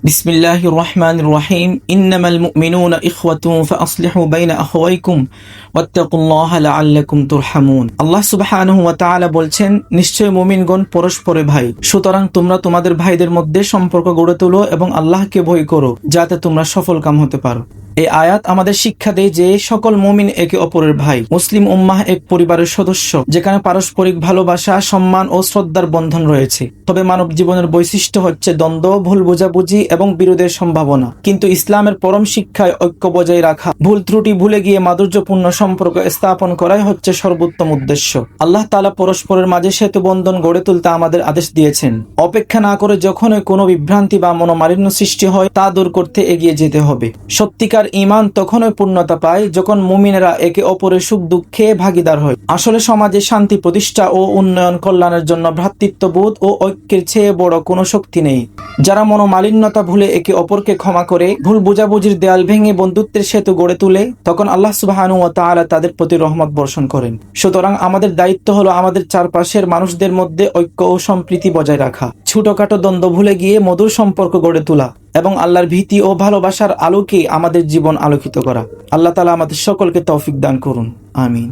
বিসমিল্লাহির রহমানির রহিম। ইন্নামাল মুমিনুনা ইখওয়াতুন ফাআসলিহু বাইনা আখাওয়াইকুম ওয়াত্তাকুল্লাহা লাআল্লাকুম তুরহামুন। আল্লাহ সুবহানাহু ওয়া তাআলা বলছেন, নিশ্চয় মুমিনগণ পরস্পরের ভাই, সুতরাং তোমরা তোমাদের ভাইদের মধ্যে সম্পর্ক গড়ে তোলো এবং আল্লাহকে ভয় করো, যাতে তোমরা সফলকাম হতে পারো। এই আয়াত আমাদের শিক্ষা দেয় যে সকল মুমিন একে অপরের ভাই। মুসলিম উম্মাহ এক পরিবারের সদস্য, যেখানে পারস্পরিক ভালোবাসা, সম্মান ও শ্রদ্ধার বন্ধন রয়েছে। তবে মানব জীবনের বৈশিষ্ট্য হচ্ছে দ্বন্দ্ব, ভুল বোঝাবুঝি এবং বিরোধের সম্ভাবনা। কিন্তু ইসলামের পরম শিক্ষায় ঐক্য বজায় রাখা, ভুল ত্রুটি ভুলে গিয়ে মাধুর্যপূর্ণ সম্পর্ক স্থাপন করাই হচ্ছে সর্বোত্তম উদ্দেশ্য। আল্লাহ তাআলা পরস্পরের মাঝে সেতু বন্ধন গড়ে তুলতে আমাদের আদেশ দিয়েছেন। অপেক্ষা না করে যখনই কোনো বিভ্রান্তি বা মনোমালিন্য সৃষ্টি হয়, তা দূর করতে এগিয়ে যেতে হবে। সত্যিকার ঈমান তখনই পূর্ণতা পায় যখন মুমিনেরা একে অপরের সুখ দুঃখে ভাগীদার হয়। আসলে সমাজে শান্তি প্রতিষ্ঠা ও উন্নয়ন কল্যাণের জন্য ভ্রাতৃত্ববোধ ও ঐক্যের চেয়ে বড় কোনো শক্তি নেই। যারা মনোমালিন্যতা ভুলে একে অপরকে ক্ষমা করে, ভুল বোঝাবুঝির দেয়াল ভেঙে বন্ধুত্বের সেতু গড়ে তুলে, তখন আল্লাহ সুবহানাহু ওয়া তাআলা তাদের প্রতি রহমত বর্ষণ করেন। সুতরাং আমাদের দায়িত্ব হলো আমাদের চারপাশের মানুষদের মধ্যে ঐক্য ও সম্প্রীতি বজায় রাখা, ছোটখাটো দ্বন্দ্ব ভুলে গিয়ে মধুর সম্পর্ক গড়ে তোলা এবং আল্লাহর ভীতি ও ভালোবাসার আলোকে আমাদের জীবন আলোকিত করা। আল্লাহ তাআলা আমাদের সকলকে তৌফিক দান করুন। আমিন।